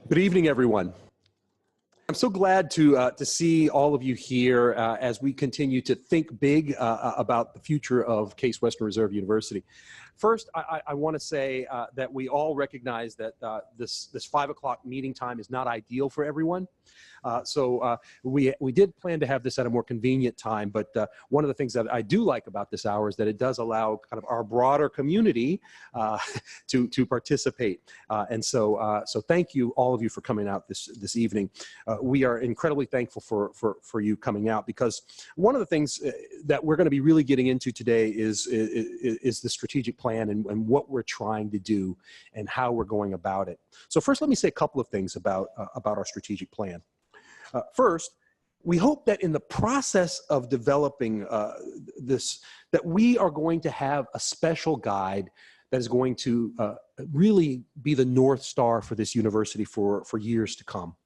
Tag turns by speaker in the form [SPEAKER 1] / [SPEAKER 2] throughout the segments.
[SPEAKER 1] Good evening, everyone. I'm so glad to see all of you here as we continue to think big about the future of Case Western Reserve University. First, I want to say that we all recognize that this 5 o'clock meeting time is not ideal for everyone. So we did plan to have this at a more convenient time, but one of the things that I do like about this hour is that it does allow kind of our broader community to participate. And so thank you, all of you, for coming out this evening. We are incredibly thankful for you coming out, because one of the things that we're going to be really getting into today is the strategic plan and what we're trying to do and how we're going about it. So first, let me say a couple of things about our strategic plan. First, we hope that in the process of developing this, that we are going to have a special guide that is going to really be the North Star for this university for years to come.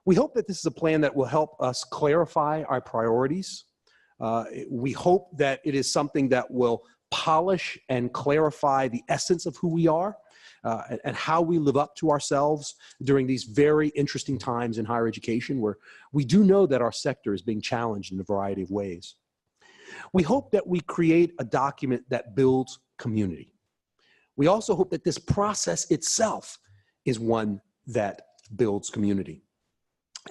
[SPEAKER 1] We hope that this is a plan that will help us clarify our priorities. We hope that it is something that will polish and clarify the essence of who we are and how we live up to ourselves during these very interesting times in higher education, where we do know that our sector is being challenged in a variety of ways. We hope that we create a document that builds community. We also hope that this process itself is one that builds community.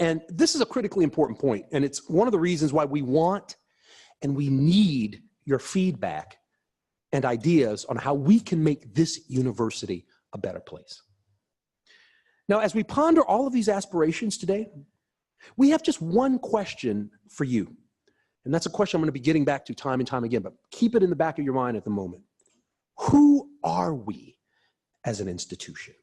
[SPEAKER 1] And this is a critically important point, and it's one of the reasons why we want and we need your feedback and ideas on how we can make this university a better place. Now, as we ponder all of these aspirations today, we have just one question for you. And that's a question I'm going to be getting back to time and time again, but keep it in the back of your mind at the moment. Who are we as an institution?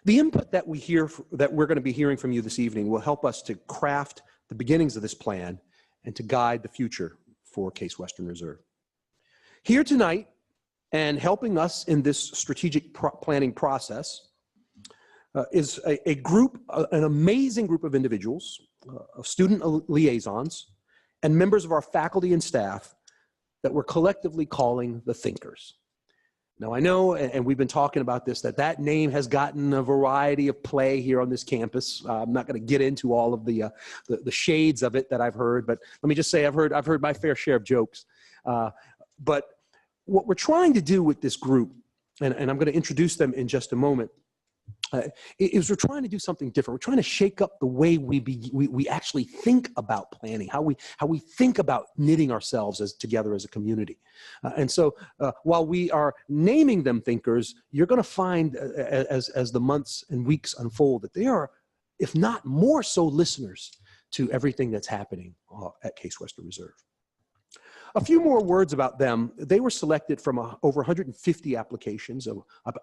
[SPEAKER 1] The input that we're going to be hearing from you this evening will help us to craft the beginnings of this plan and to guide the future for Case Western Reserve. Here tonight, and helping us in this strategic planning process, is a group, an amazing group of individuals, of student liaisons, and members of our faculty and staff that we're collectively calling the Thinkers. Now, I know, and we've been talking about this, that name has gotten a variety of play here on this campus. I'm not going to get into all of the shades of it that I've heard, but let me just say I've heard my fair share of jokes. But what we're trying to do with this group, and I'm going to introduce them in just a moment, is we're trying to do something different. We're trying to shake up the way we actually think about planning, how we think about knitting ourselves together as a community. And so while we are naming them Thinkers, you're going to find as the months and weeks unfold that they are, if not more so, listeners to everything that's happening at Case Western Reserve. A few more words about them. They were selected from over 150 applications,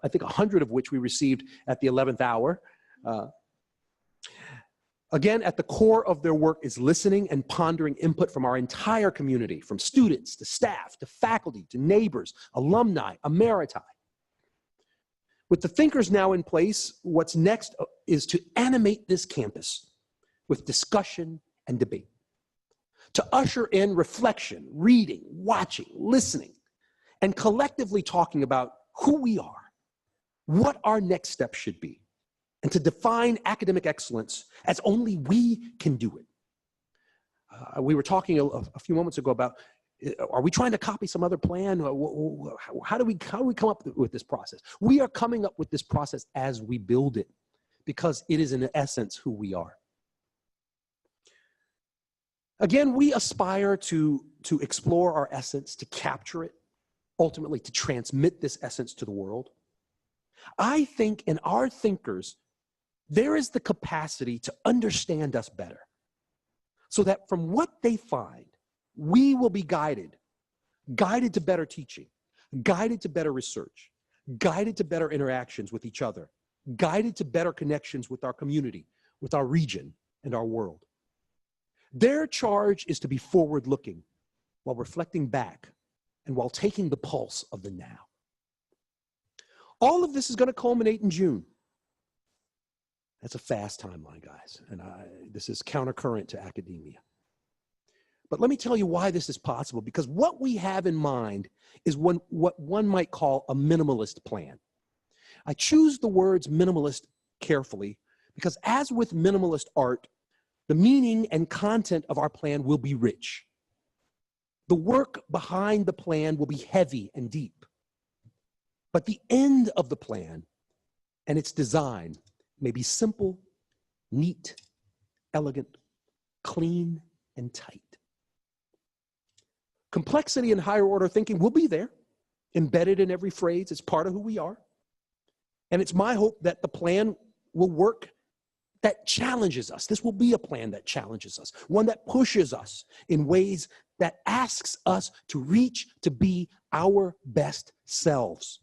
[SPEAKER 1] I think 100 of which we received at the 11th hour. Again, at the core of their work is listening and pondering input from our entire community, from students to staff to faculty to neighbors, alumni, emeriti. With the Thinkers now in place, what's next is to animate this campus with discussion and debate, to usher in reflection, reading, watching, listening, and collectively talking about who we are, what our next step should be, and to define academic excellence as only we can do it. We were talking a few moments ago about, are we trying to copy some other plan? How do we come up with this process? We are coming up with this process as we build it, because it is in essence who we are. Again, we aspire to explore our essence, to capture it, ultimately to transmit this essence to the world. I think in our Thinkers, there is the capacity to understand us better, so that from what they find, we will be guided to better teaching, guided to better research, guided to better interactions with each other, guided to better connections with our community, with our region, and our world. Their charge is to be forward-looking while reflecting back and while taking the pulse of the now. All of this is going to culminate in June. That's a fast timeline, guys, and this is countercurrent to academia. But let me tell you why this is possible, because what we have in mind is what one might call a minimalist plan. I choose the words minimalist carefully because, as with minimalist art, the meaning and content of our plan will be rich. The work behind the plan will be heavy and deep. But the end of the plan and its design may be simple, neat, elegant, clean, and tight. Complexity and higher order thinking will be there, embedded in every phrase. It's part of who we are. And it's my hope that the plan will work that challenges us. This will be a plan that challenges us, one that pushes us in ways that asks us to reach to be our best selves.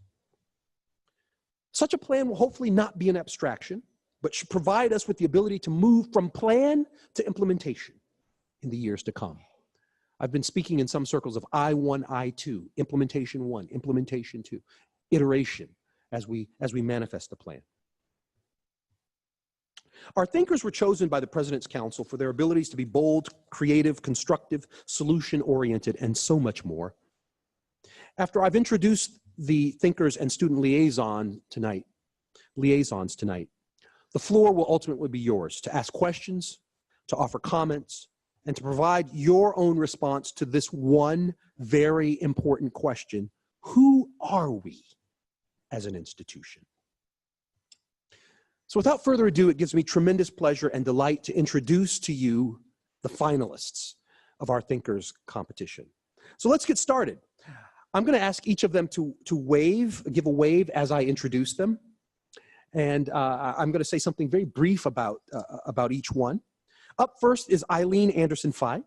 [SPEAKER 1] Such a plan will hopefully not be an abstraction, but should provide us with the ability to move from plan to implementation in the years to come. I've been speaking in some circles of I1, I2, implementation 1, implementation 2, iteration as we manifest the plan. Our thinkers were chosen by the President's Council for their abilities to be bold, creative, constructive, solution-oriented, and so much more. After I've introduced the thinkers and student liaisons tonight, the floor will ultimately be yours to ask questions, to offer comments, and to provide your own response to this one very important question: who are we as an institution? So without further ado, it gives me tremendous pleasure and delight to introduce to you the finalists of our Thinkers competition. So let's get started. I'm going to ask each of them to give a wave as I introduce them. And I'm going to say something very brief about each one. Up first is Eileen Anderson-Fye.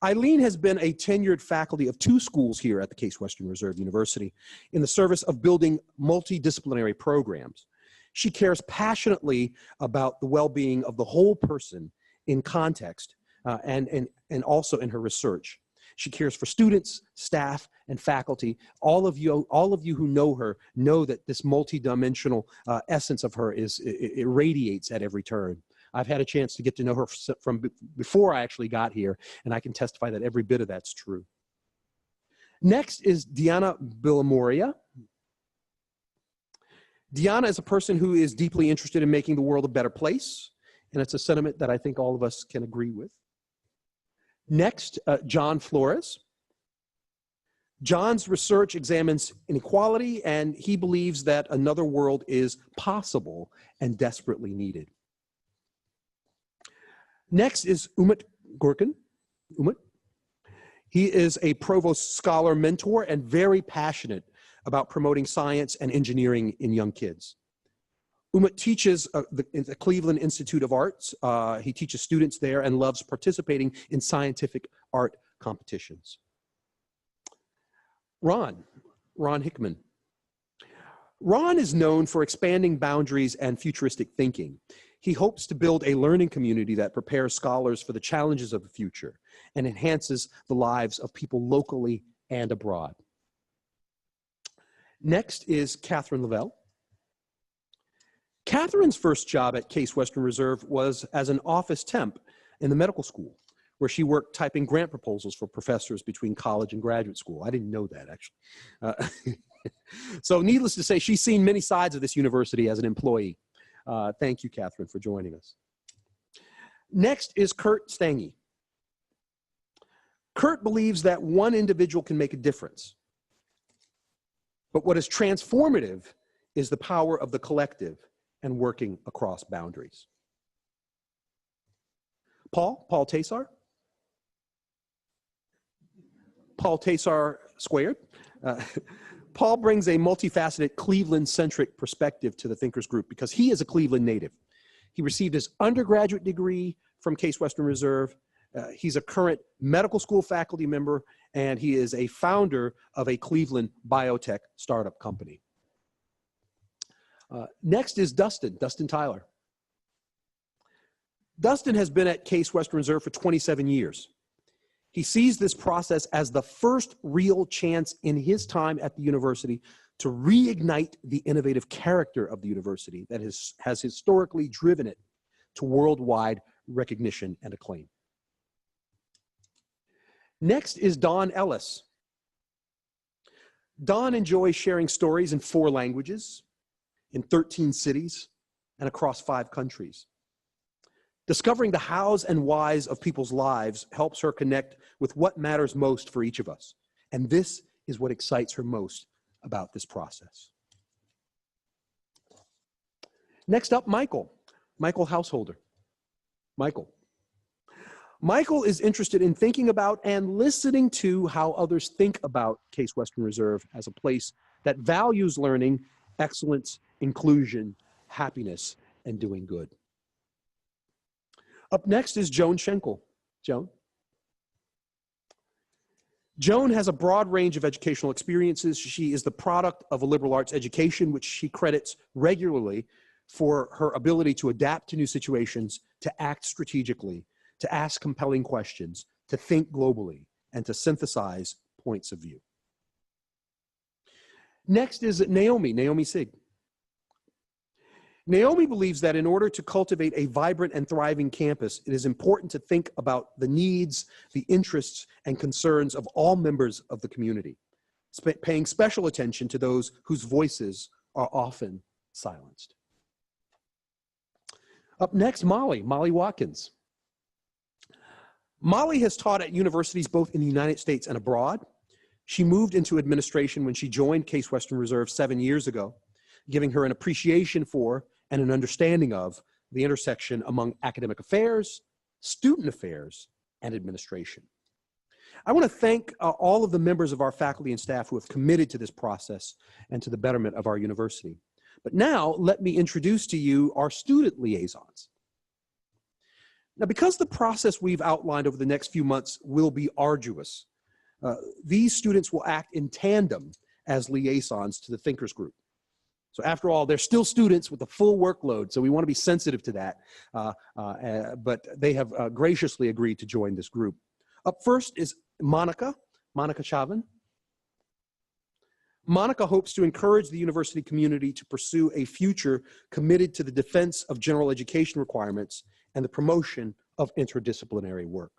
[SPEAKER 1] Eileen has been a tenured faculty of 2 schools here at the Case Western Reserve University in the service of building multidisciplinary programs. She cares passionately about the well-being of the whole person in context and also in her research. She cares for students, staff, and faculty. All of you who know her know that this multidimensional essence of her it radiates at every turn. I've had a chance to get to know her from before I actually got here, and I can testify that every bit of that's true. Next is Deanna Bilimoria. Deanna is a person who is deeply interested in making the world a better place, and it's a sentiment that I think all of us can agree with. Next, John Flores. John's research examines inequality, and he believes that another world is possible and desperately needed. Next is Umut Gurkan. Umut. He is a Provost scholar mentor and very passionate about promoting science and engineering in young kids. Umut teaches at the Cleveland Institute of Arts. He teaches students there and loves participating in scientific art competitions. Ron Hickman. Ron is known for expanding boundaries and futuristic thinking. He hopes to build a learning community that prepares scholars for the challenges of the future and enhances the lives of people locally and abroad. Next is Kathryn Lavelle. Kathryn's first job at Case Western Reserve was as an office temp in the medical school, where she worked typing grant proposals for professors between college and graduate school. I didn't know that, actually. So needless to say, she's seen many sides of this university as an employee. Thank you, Kathryn, for joining us. Next is Kurt Stange. Kurt believes that one individual can make a difference. But what is transformative is the power of the collective and working across boundaries. Paul Tesar. Paul Tesar squared. Paul brings a multifaceted Cleveland-centric perspective to the Thinkers Group because he is a Cleveland native. He received his undergraduate degree from Case Western Reserve. He's a current medical school faculty member, and he is a founder of a Cleveland biotech startup company. Next is Dustin Tyler. Dustin has been at Case Western Reserve for 27 years. He sees this process as the first real chance in his time at the university to reignite the innovative character of the university that has historically driven it to worldwide recognition and acclaim. Next is Don Ellis. Don enjoys sharing stories in 4 languages, in 13 cities, and across 5 countries. Discovering the hows and whys of people's lives helps her connect with what matters most for each of us. And this is what excites her most about this process. Next up, Michael Householder. Michael is interested in thinking about and listening to how others think about Case Western Reserve as a place that values learning, excellence, inclusion, happiness, and doing good. Up next is Joan Schenkel. Joan has a broad range of educational experiences. She is the product of a liberal arts education, which she credits regularly for her ability to adapt to new situations, to act strategically, to ask compelling questions, to think globally, and to synthesize points of view. Next is Naomi Sigg. Naomi believes that in order to cultivate a vibrant and thriving campus, it is important to think about the needs, the interests, and concerns of all members of the community, paying special attention to those whose voices are often silenced. Up next, Molly Watkins. Molly has taught at universities both in the United States and abroad. She moved into administration when she joined Case Western Reserve 7 years ago, giving her an appreciation for and an understanding of the intersection among academic affairs, student affairs, and administration. I want to thank all of the members of our faculty and staff who have committed to this process and to the betterment of our university. But now, let me introduce to you our student liaisons. Now, because the process we've outlined over the next few months will be arduous, these students will act in tandem as liaisons to the Thinkers Group. So after all, they're still students with a full workload, so we want to be sensitive to that, but they have graciously agreed to join this group. Up first is Monica Chauvin. Monica hopes to encourage the university community to pursue a future committed to the defense of general education requirements and the promotion of interdisciplinary work.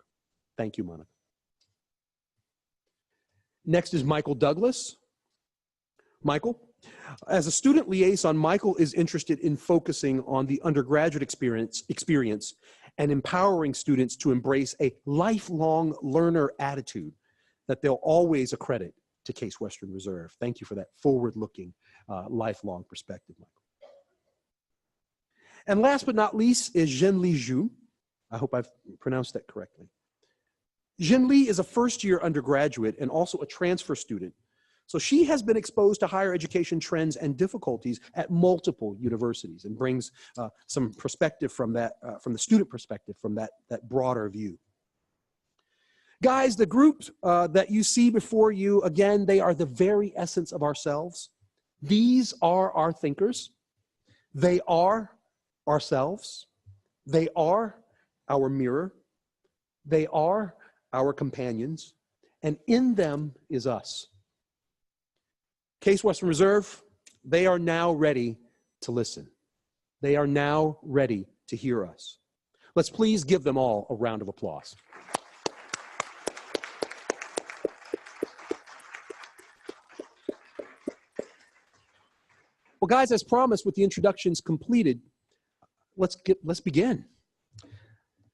[SPEAKER 1] Thank you, Monica. Next is Michael Douglas. Michael, as a student liaison, Michael is interested in focusing on the undergraduate experience and empowering students to embrace a lifelong learner attitude that they'll always accredit to Case Western Reserve. Thank you for that forward-looking, lifelong perspective, Michael. And last but not least is Zhenli Zhu. I hope I've pronounced that correctly. Zhenli is a first-year undergraduate and also a transfer student. So she has been exposed to higher education trends and difficulties at multiple universities and brings some perspective from that, from the student perspective, from that broader view. Guys, the group that you see before you, again, they are the very essence of ourselves. These are our thinkers. They are ourselves. They are our mirror. They are our companions. And in them is us. Case Western Reserve, they are now ready to listen. They are now ready to hear us. Let's please give them all a round of applause. Well, guys, as promised, with the introductions completed, let's begin.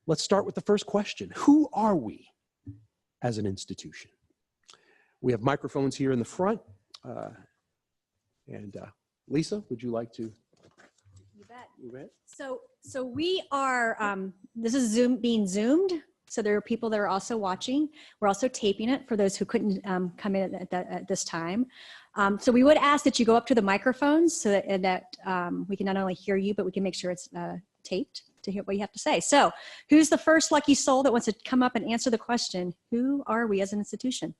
[SPEAKER 1] Let's start with the first question. Who are we as an institution? We have microphones here in the front. Lisa, would you like to?
[SPEAKER 2] You bet.
[SPEAKER 1] You bet.
[SPEAKER 2] So we are, this is being zoomed. So there are people that are also watching. We're also taping it for those who couldn't come in at this time. So we would ask that you go up to the microphones so that we can not only hear you, but we can make sure it's taped to hear what you have to say. So who's the first lucky soul that wants to come up and answer the question, who are we as an institution?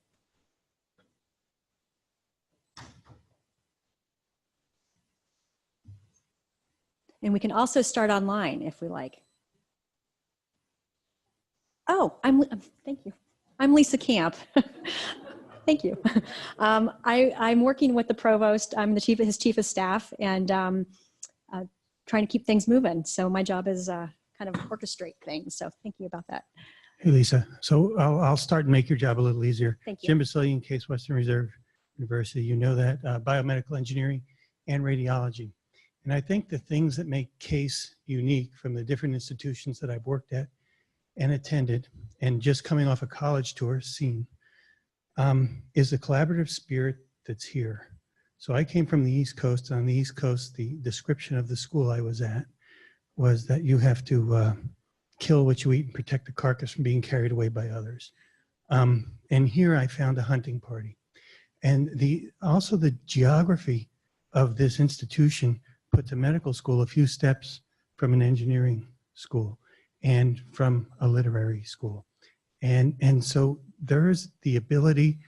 [SPEAKER 2] And we can also start online if we like. Oh, thank you. I'm Lisa Camp. Thank you. I'm working with the provost. I'm his chief of staff, and trying to keep things moving. So my job is kind of orchestrate things. So thank you about that.
[SPEAKER 3] Hey, Lisa. So I'll start and make your job a little easier.
[SPEAKER 2] Thank you.
[SPEAKER 3] Jim Basilian, Case Western Reserve. University, you know that, biomedical engineering and radiology. And I think the things that make CASE unique from the different institutions that I've worked at and attended, and just coming off a college tour seen, is the collaborative spirit that's here. So I came from the East Coast. On the East Coast, the description of the school I was at was that you have to kill what you eat and protect the carcass from being carried away by others. And here I found a hunting party. And also the geography of this institution puts a medical school a few steps from an engineering school and from a literary school. And so there's the ability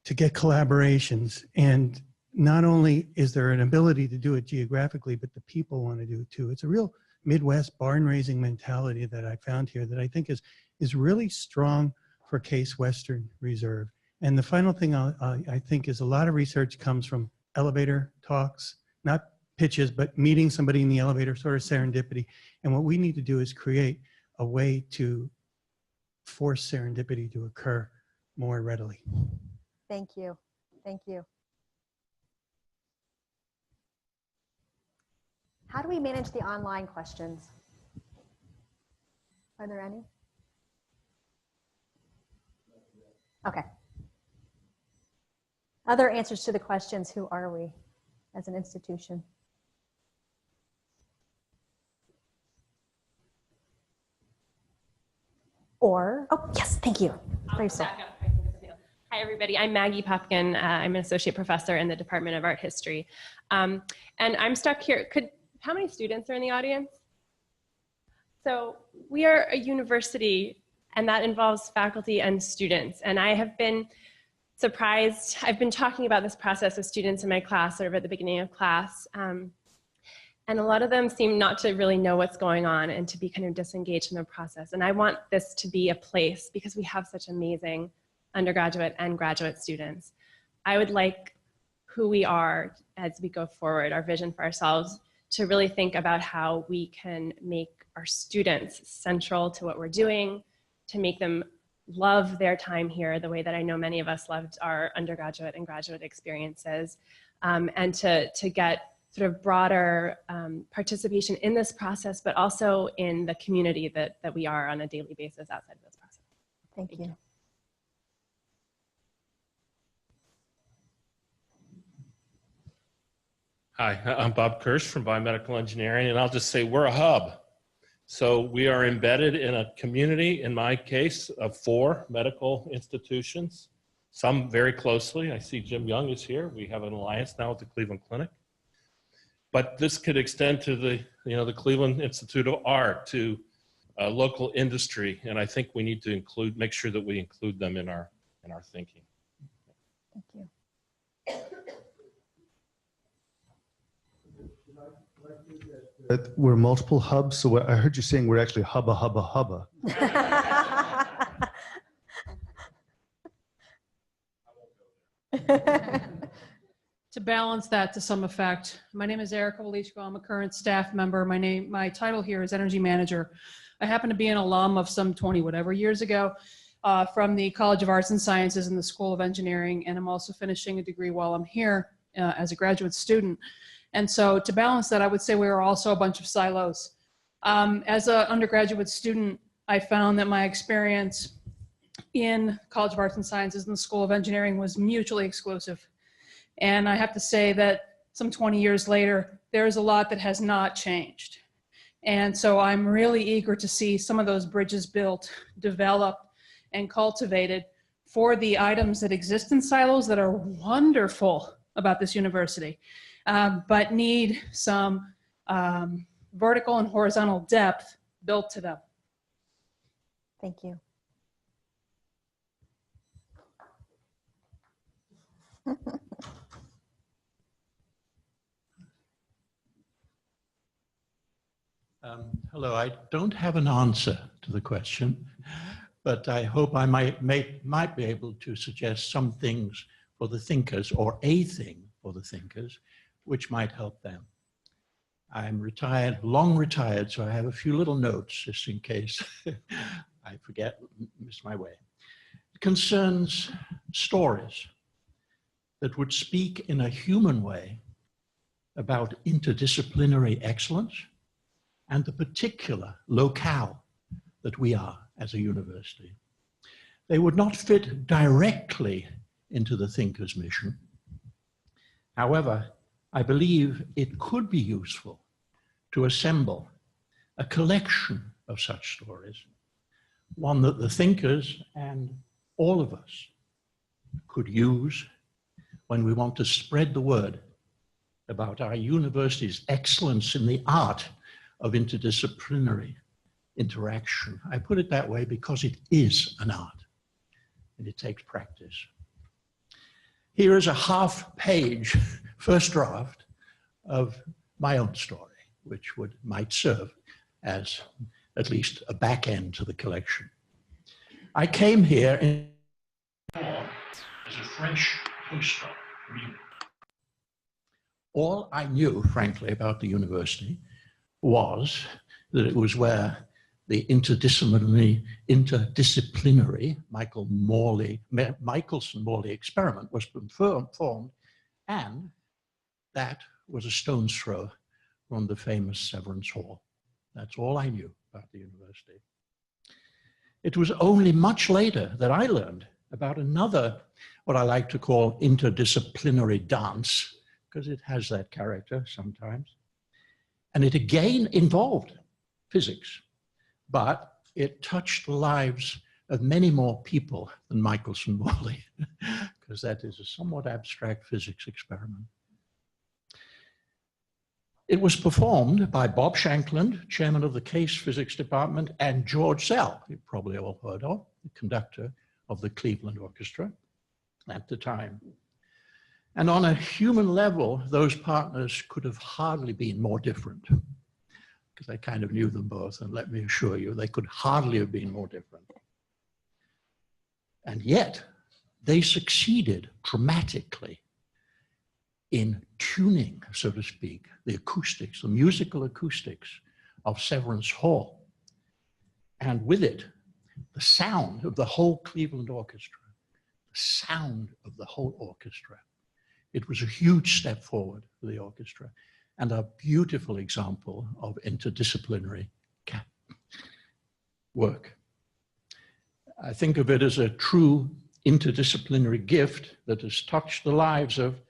[SPEAKER 3] to get collaborations. And not only is there an ability to do it geographically, but the people want to do it too. It's a real Midwest barn raising mentality that I found here that I think is really strong for Case Western Reserve. And the final thing I think is a lot of research comes from elevator talks, not pitches, but meeting somebody in the elevator, sort of serendipity. And what we need to do is create a way to force serendipity to occur more readily.
[SPEAKER 2] Thank you. Thank you. How do we manage the online questions? Are there any? Okay. Other answers to the questions, who are we as an institution? Or, oh, yes, thank you.
[SPEAKER 4] Hi, everybody. I'm Maggie Popkin. I'm an associate professor in the Department of Art History. And I'm stuck here. How many students are in the audience? So we are a university, and that involves faculty and students. And I have been surprised. I've been talking about this process with students in my class sort of at the beginning of class. And a lot of them seem not to really know what's going on and to be kind of disengaged in the process. And I want this to be a place, because we have such amazing undergraduate and graduate students. I would like who we are as we go forward, our vision for ourselves, to really think about how we can make our students central to what we're doing, to make them love their time here the way that I know many of us loved our undergraduate and graduate experiences, and to get sort of broader participation in this process, but also in the community that we are on a daily basis outside of this process.
[SPEAKER 2] Thank you.
[SPEAKER 5] Hi, I'm Bob Kirsch from Biomedical Engineering, and I'll just say we're a hub. So we are embedded in a community, in my case, of 4 medical institutions, some very closely. I see Jim Young is here. We have an alliance now with the Cleveland Clinic. But this could extend to the Cleveland Institute of Art, to local industry, and I think we need to make sure that we include them in our thinking.
[SPEAKER 2] Thank you.
[SPEAKER 6] That we're multiple hubs, so I heard you saying we're actually hubba, hubba, hubba.
[SPEAKER 7] To balance that to some effect, my name is Erica Walichko. I'm a current staff member. My title here is Energy Manager. I happen to be an alum of some 20 whatever years ago from the College of Arts and Sciences and the School of Engineering, and I'm also finishing a degree while I'm here as a graduate student. And so to balance that, I would say we are also a bunch of silos. As an undergraduate student, I found that my experience in College of Arts and Sciences and the School of Engineering was mutually exclusive. And I have to say that some 20 years later, there is a lot that has not changed. And so I'm really eager to see some of those bridges built, developed, and cultivated for the items that exist in silos that are wonderful about this university. But need some vertical and horizontal depth built to them.
[SPEAKER 2] Thank you.
[SPEAKER 8] Hello, I don't have an answer to the question, but I hope I might be able to suggest some things for the thinkers, or a thing for the thinkers, which might help them. I'm retired, long retired, so I have a few little notes just in case I forget, miss my way. It concerns stories. that would speak in a human way about interdisciplinary excellence and the particular locale that we are as a university. They would not fit directly into the Thinkers' mission. However, I believe it could be useful to assemble a collection of such stories, one that the Thinkers and all of us could use when we want to spread the word about our university's excellence in the art of interdisciplinary interaction. I put it that way because it is an art and it takes practice. Here is a half-page first draft of my own story, which might serve as at least a back end to the collection. I came here as a French postdoc. All I knew, frankly, about the university was that it was where the interdisciplinary Michelson-Morley experiment was performed, and that was a stone's throw from the famous Severance Hall. That's all I knew about the university. It was only much later that I learned about another, what I like to call interdisciplinary dance, because it has that character sometimes. And it again involved physics, but it touched the lives of many more people than Michelson-Morley, because that is a somewhat abstract physics experiment. It was performed by Bob Shankland, chairman of the Case Physics Department, and George Zell, you probably all heard of, the conductor of the Cleveland Orchestra at the time. And on a human level, those partners could have hardly been more different, because I kind of knew them both, and let me assure you, they could hardly have been more different. And yet, they succeeded dramatically in tuning, so to speak, the acoustics, the musical acoustics of Severance Hall. And with it, the sound of the whole Cleveland Orchestra, the sound of the whole orchestra. It was a huge step forward for the orchestra and a beautiful example of interdisciplinary work. I think of it as a true interdisciplinary gift that has touched the lives of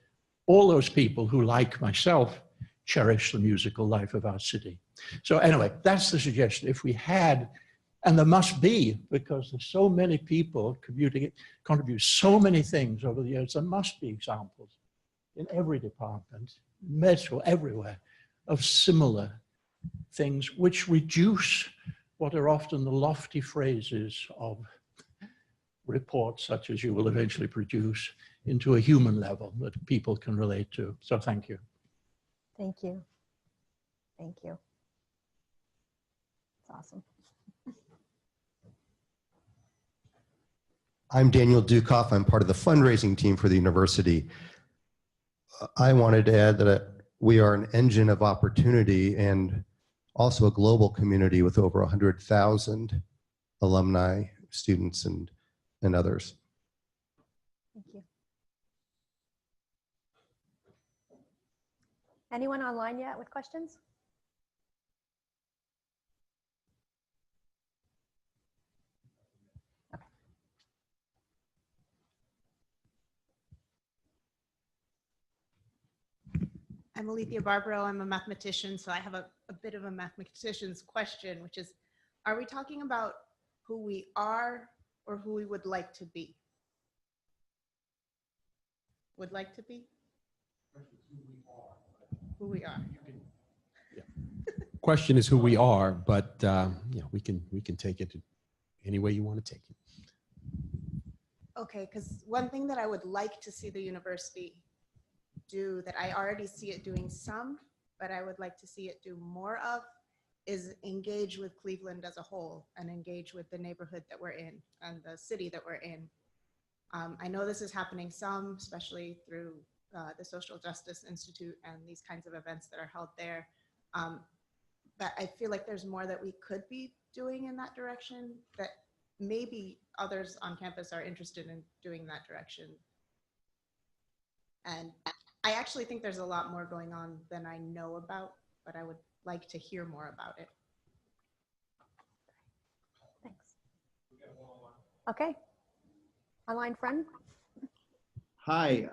[SPEAKER 8] all those people who, like myself, cherish the musical life of our city. So anyway, that's the suggestion. If we had, and there must be, because there's so many people contribute so many things over the years, there must be examples in every department, medical, everywhere, of similar things which reduce what are often the lofty phrases of reports such as you will eventually produce into a human level that people can relate to. So thank you.
[SPEAKER 2] Thank you. Thank you. It's awesome.
[SPEAKER 9] I'm Daniel Dukoff. I'm part of the fundraising team for the university. I wanted to add that we are an engine of opportunity and also a global community with over 100,000 alumni, students, and others.
[SPEAKER 2] Thank you. Anyone online yet with questions? Okay.
[SPEAKER 10] I'm Alethea Barbaro. I'm a mathematician, so I have a bit of a mathematician's question, which is, are we talking about who we are or who we would like to be? Would like to be? Who we are.
[SPEAKER 1] Question is who we are, but we can take it any way you want to take it.
[SPEAKER 10] Okay, because one thing that I would like to see the university do that I already see it doing some, but I would like to see it do more of, is engage with Cleveland as a whole and engage with the neighborhood that we're in and the city that we're in. I know this is happening some, especially through the Social Justice Institute and these kinds of events that are held there. But I feel like there's more that we could be doing in that direction that maybe others on campus are interested in doing that direction. And I actually think there's a lot more going on than I know about, but I would like to hear more about it.
[SPEAKER 2] Thanks. Okay. Online friend?
[SPEAKER 11] Hi,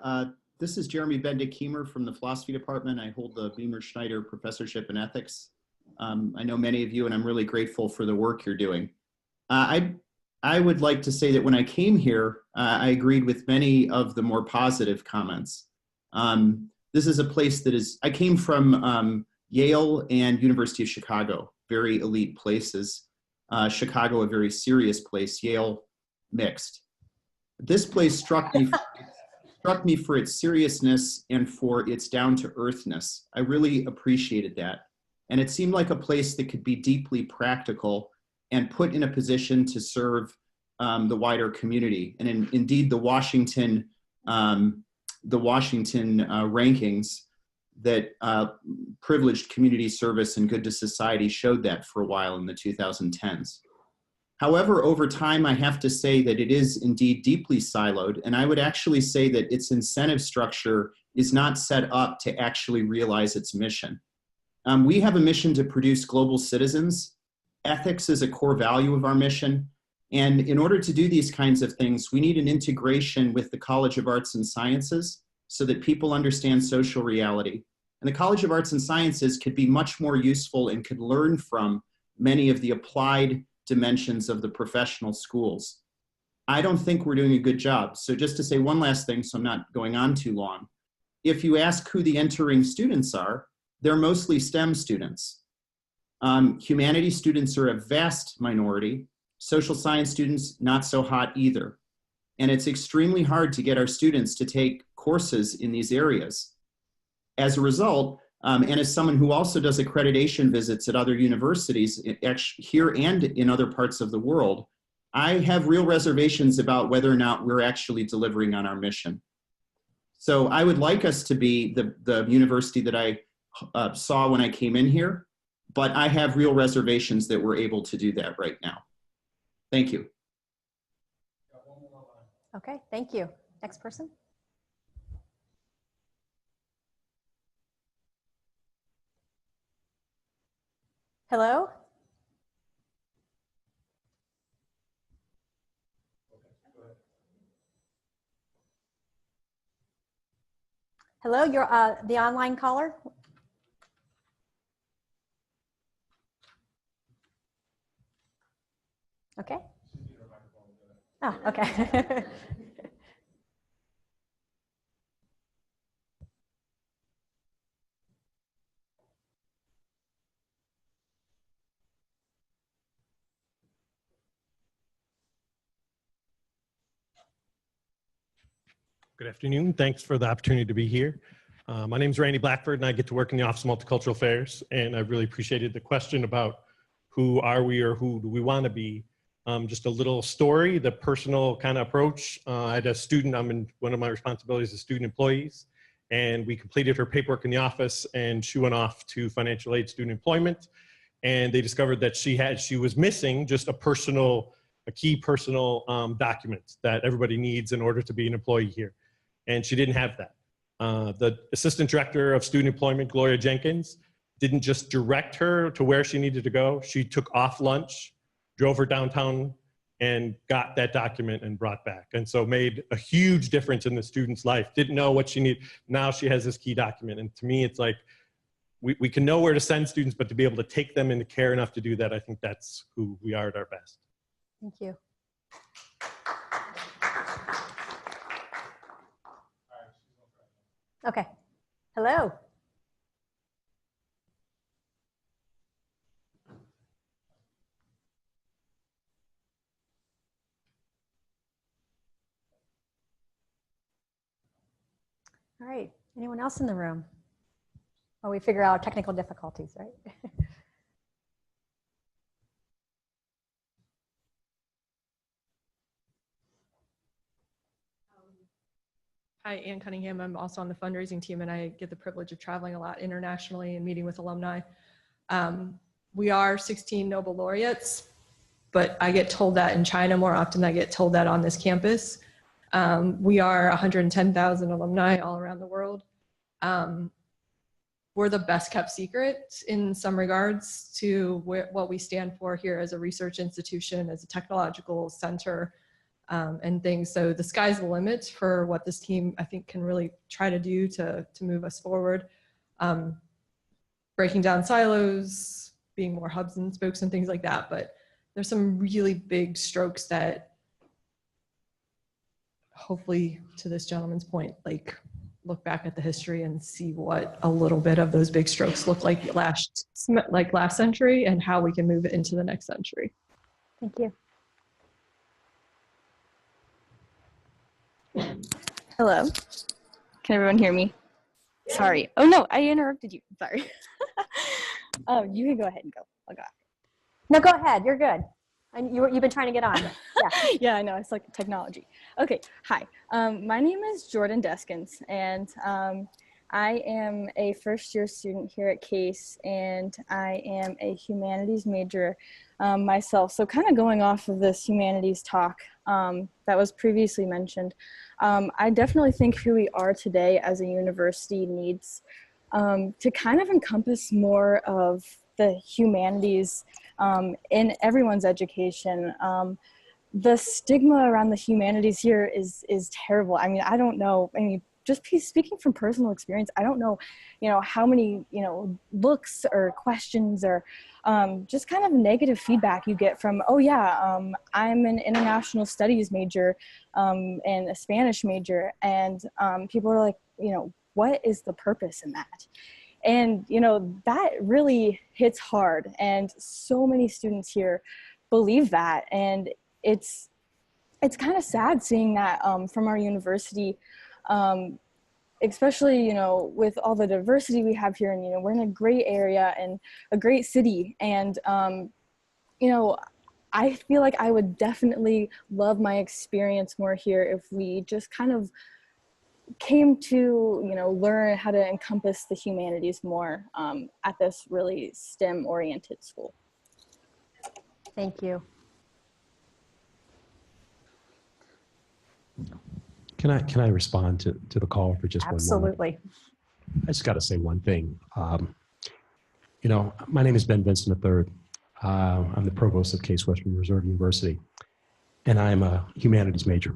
[SPEAKER 11] this is Jeremy Bendick-Kiemer from the Philosophy Department. I hold the Beamer Schneider Professorship in Ethics. I know many of you, and I'm really grateful for the work you're doing. I would like to say that when I came here, I agreed with many of the more positive comments. This is a place that is, I came from Yale and University of Chicago, very elite places. Chicago, a very serious place, Yale, mixed. This place struck me for its seriousness and for its down-to-earthness. I really appreciated that. And it seemed like a place that could be deeply practical and put in a position to serve the wider community. And indeed, the Washington rankings that privileged community service and good to society showed that for a while in the 2010s. However, over time, I have to say that it is indeed deeply siloed, and I would actually say that its incentive structure is not set up to actually realize its mission. We have a mission to produce global citizens. Ethics is a core value of our mission, and in order to do these kinds of things, we need an integration with the College of Arts and Sciences so that people understand social reality. And the College of Arts and Sciences could be much more useful and could learn from many of the applied dimensions of the professional schools. I don't think we're doing a good job. So just to say one last thing, so I'm not going on too long. If you ask who the entering students are, they're mostly STEM students. Humanities students are a vast minority. Social science students, not so hot either. And it's extremely hard to get our students to take courses in these areas. As a result, and as someone who also does accreditation visits at other universities here and in other parts of the world, I have real reservations about whether or not we're actually delivering on our mission. So I would like us to be the university that I saw when I came in here, but I have real reservations that we're able to do that right now. Thank you.
[SPEAKER 2] Okay, thank you. Next person. Hello? Hello, you're the online caller. Okay. Oh, okay.
[SPEAKER 12] Good afternoon. Thanks for the opportunity to be here. My name is Randy Blackford, and I get to work in the Office of Multicultural Affairs. And I really appreciated the question about who are we or who do we want to be. Just a little story, the personal kind of approach. I had a student, one of my responsibilities is student employees, and we completed her paperwork in the office, and she went off to financial aid student employment, and they discovered that she was missing just a key personal document that everybody needs in order to be an employee here. And she didn't have that. The assistant director of student employment, Gloria Jenkins, didn't just direct her to where she needed to go. She took off lunch, drove her downtown, and got that document and brought back. And so made a huge difference in the student's life. Didn't know what she needed. Now she has this key document. And to me, it's like, we can know where to send students, but to be able to take them into care enough to do that, I think that's who we are at our best.
[SPEAKER 2] Thank you. Okay. Hello. All right. Anyone else in the room? Oh, we figure out technical difficulties, right?
[SPEAKER 13] Hi, Ann Cunningham. I'm also on the fundraising team, and I get the privilege of traveling a lot internationally and meeting with alumni. We are 16 Nobel laureates, but I get told that in China more often than I get told that on this campus. We are 110,000 alumni all around the world. We're the best kept secret in some regards to what we stand for here as a research institution, as a technological center, and things. So the sky's the limit for what this team, I think, can really try to do to move us forward. Breaking down silos, being more hubs and spokes and things like that. But there's some really big strokes that hopefully, to this gentleman's point, like look back at the history and see what a little bit of those big strokes look like last century and how we can move it into the next century.
[SPEAKER 2] Thank you.
[SPEAKER 14] Hello. Can everyone hear me? Sorry. Oh no, I interrupted you. Sorry. You can go ahead and go. I'll go.
[SPEAKER 2] No, go ahead. You're good. You've been trying to get on. Yeah.
[SPEAKER 14] Yeah, I know. It's like technology. Okay. Hi. My name is Jordan Deskins, and I am a first-year student here at Case, and I am a humanities major myself. So kind of going off of this humanities talk that was previously mentioned, I definitely think who we are today as a university needs to kind of encompass more of the humanities in everyone's education. The stigma around the humanities here is terrible. I mean, I don't know. I mean, just speaking from personal experience, I don't know, how many, looks or questions or just kind of negative feedback you get from, oh yeah, I'm an international studies major and a Spanish major. And people are like, what is the purpose in that? And, that really hits hard. And so many students here believe that. And it's kind of sad seeing that from our university, especially, with all the diversity we have here. And, we're in a great area and a great city. And, I feel like I would definitely love my experience more here if we just kind of came to, learn how to encompass the humanities more at this really STEM-oriented school.
[SPEAKER 2] Thank you.
[SPEAKER 1] Can I respond to the call for just one moment?
[SPEAKER 2] Absolutely.
[SPEAKER 1] I just got to say one thing. My name is Ben Vinson III. I'm the provost of Case Western Reserve University, and I'm a humanities major.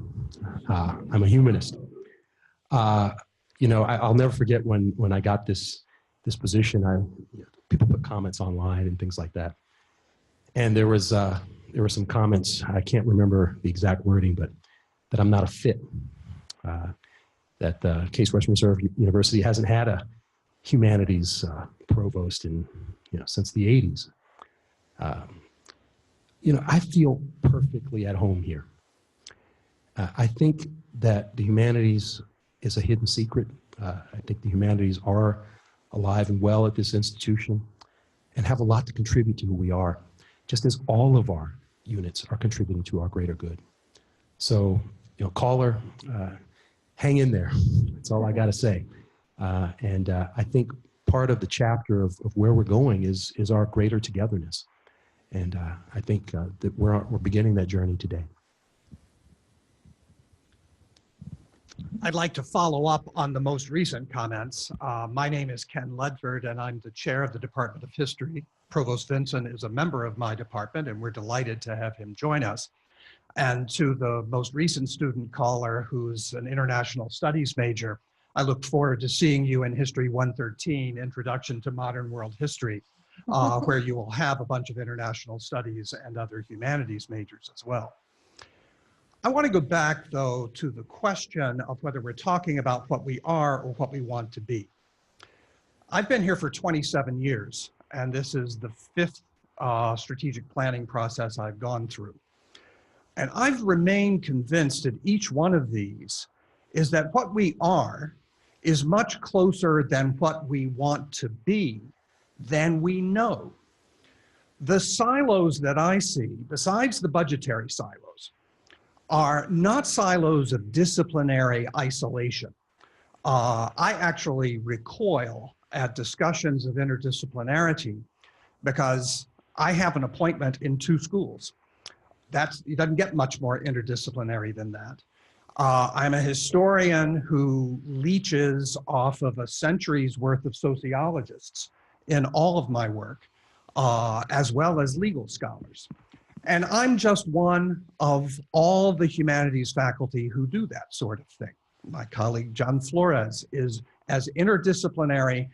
[SPEAKER 1] I'm a humanist. I'll never forget when I got this position. People put comments online and things like that, and there were some comments. I can't remember the exact wording, but that I'm not a fit. That Case Western Reserve University hasn't had a humanities provost since the 80s. I feel perfectly at home here. I think that the humanities is a hidden secret. I think the humanities are alive and well at this institution and have a lot to contribute to who we are, just as all of our units are contributing to our greater good. So, caller, hang in there. That's all I got to say. And I think part of the chapter of where we're going is our greater togetherness. And I think that we're beginning that journey today.
[SPEAKER 15] I'd like to follow up on the most recent comments. My name is Ken Ledford, and I'm the chair of the Department of History. Provost Vinson is a member of my department, and we're delighted to have him join us. And to the most recent student caller, who's an international studies major, I look forward to seeing you in History 113, Introduction to Modern World History, where you will have a bunch of international studies and other humanities majors as well. I want to go back, though, to the question of whether we're talking about what we are or what we want to be. I've been here for 27 years, and this is the 5th strategic planning process I've gone through. And I've remained convinced that each one of these is that what we are is much closer than what we want to be than we know. The silos that I see, besides the budgetary silos, are not silos of disciplinary isolation. I actually recoil at discussions of interdisciplinarity because I have an appointment in 2 schools. It doesn't get much more interdisciplinary than that. I'm a historian who leeches off of a century's worth of sociologists in all of my work, as well as legal scholars. And I'm just one of all the humanities faculty who do that sort of thing. My colleague, John Flores, is as interdisciplinary.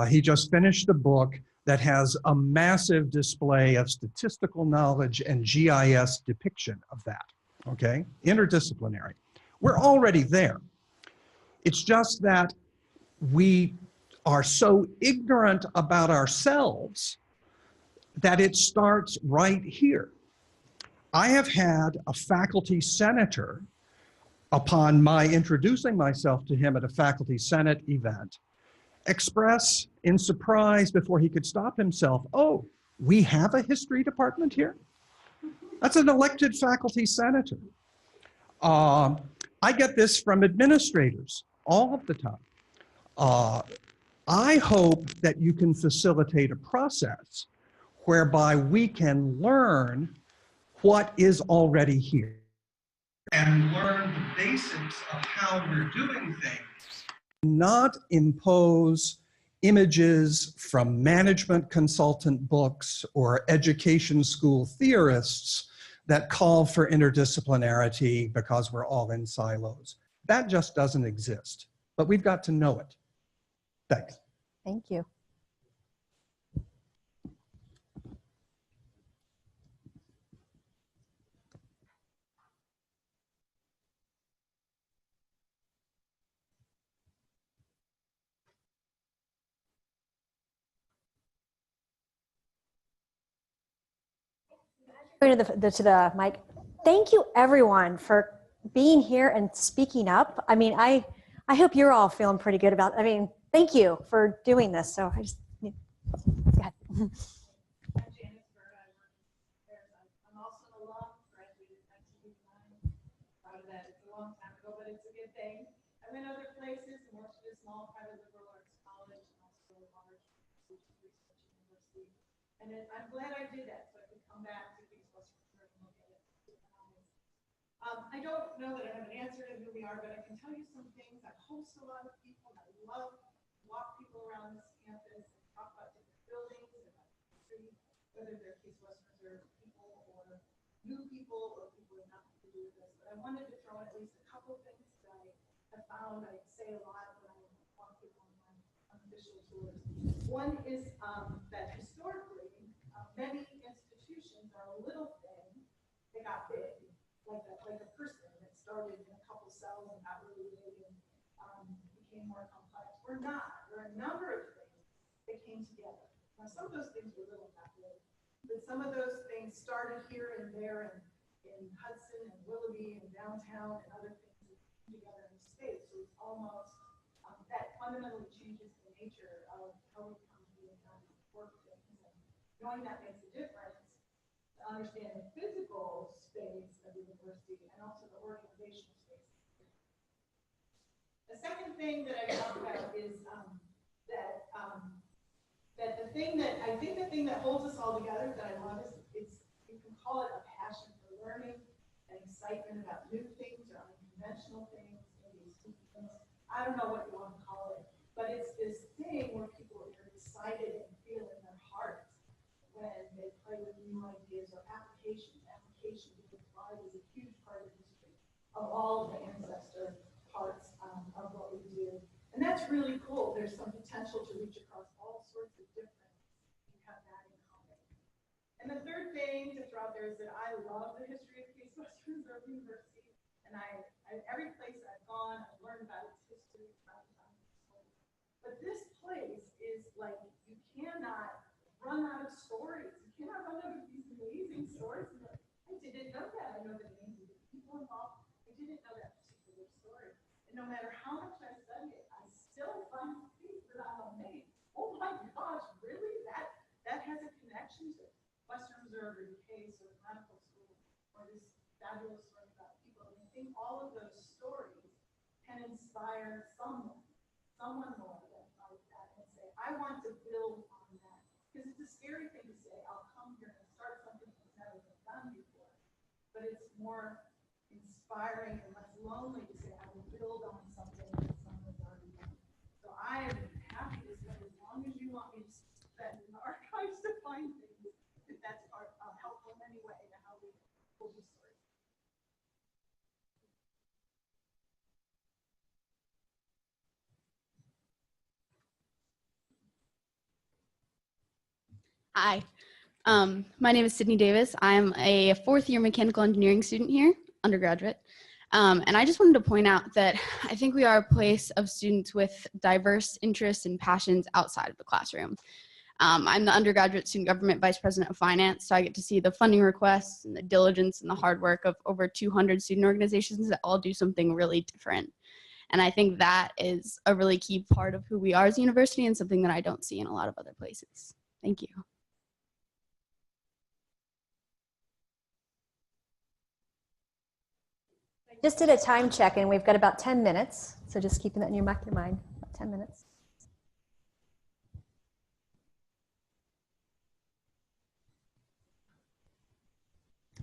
[SPEAKER 15] He just finished a book that has a massive display of statistical knowledge and GIS depiction of that, okay? Interdisciplinary. We're already there. It's just that we are so ignorant about ourselves that it starts right here. I have had a faculty senator, upon my introducing myself to him at a faculty senate event, express in surprise before he could stop himself, oh, we have a history department here? That's an elected faculty senator. I get this from administrators all of the time. I hope that you can facilitate a process whereby we can learn what is already here and learn the basics of how we're doing things, not impose images from management consultant books or education school theorists that call for interdisciplinarity because we're all in silos. That just doesn't exist, but we've got to know it. Thanks.
[SPEAKER 2] Thank you. To the mic. Thank you everyone for being here and speaking up. I mean, I hope you're all feeling pretty good about, I mean, thank you for doing this. So I just, go ahead.
[SPEAKER 16] I'm also an alum, graduated in 1989. Proud of that. It's a long time ago, but it's a good thing. I've been other places and worked at a small private liberal arts college and also a large research university. And I'm glad I did that so I could come back to these Western and look at it. I don't know that I have an answer to who we are, but I can tell you some things. I host a lot of people. I love to walk people around this campus and talk about different buildings and about history, whether they're Case Western Reserve people or new people or people who have nothing to do with this. But I wanted to throw in at least a couple of things that I have found. I say a lot when I walk people on my unofficial tours. One is that historically, many institutions are a little thing that got big, like a person that started in a couple cells and got really big and became more complex. We're not. There are a number of things that came together. Now, some of those things were little, not big, but some of those things started here and there in Hudson and Willoughby and downtown and other things that came together in the States. So it's almost that fundamentally changes the nature of how we come to be and how we work things. And knowing that makes a difference to understand the physical space of the university and also the organizational space. The second thing that I talk about is that the thing that I think the thing that holds us all together that I love is you can call it a passion for learning, an excitement about new things or unconventional things, maybe things. I don't know what you want to call it, but it's this thing where people are excited and feel in their hearts when they play with new ideas or applications. Application because pride is a huge part of history of all of the ancestor parts of what we do. And that's really cool. There's some potential to reach across all sorts of different, you have that in common. And the third thing to throw out there is that I love the history of Case Western Reserve University. And every place I've gone, I've learned about its history. But this place is like, you cannot run out of stories. You cannot run out of these amazing stories. I didn't know that. I know the names of the people involved. I didn't know that particular story. And no matter how much I study it, I still find things that I'm amazed. Oh my gosh, really? That has a connection to Western Reserve or the Case or the medical school or this fabulous story about people. And I think all of those stories can inspire someone more like that and say, I want to build on that. Because it's a scary thing to say, I'll come here and start something that's never been done before. But it's more inspiring inspiring and less lonely to say, I will build on something that someone's already done. So I am happy to spend as long as you want me to spend in the archives to find things, if that's helpful in any way to how we pull these stories.
[SPEAKER 17] Hi, my name is Sydney Davis. I'm a fourth-year mechanical engineering student here, undergraduate. And I just wanted to point out that I think we are a place of students with diverse interests and passions outside of the classroom. I'm the undergraduate student government vice president of finance, so I get to see the funding requests and the diligence and the hard work of over 200 student organizations that all do something really different. And I think that is a really key part of who we are as a university and something that I don't see in a lot of other places. Thank you.
[SPEAKER 2] Just did a time check and we've got about 10 minutes. So just keeping that in your back of your mind, about 10 minutes.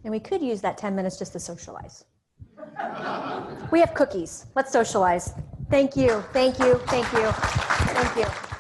[SPEAKER 2] And we could use that 10 minutes just to socialize. We have cookies. Let's socialize. Thank you, thank you, thank you, thank you.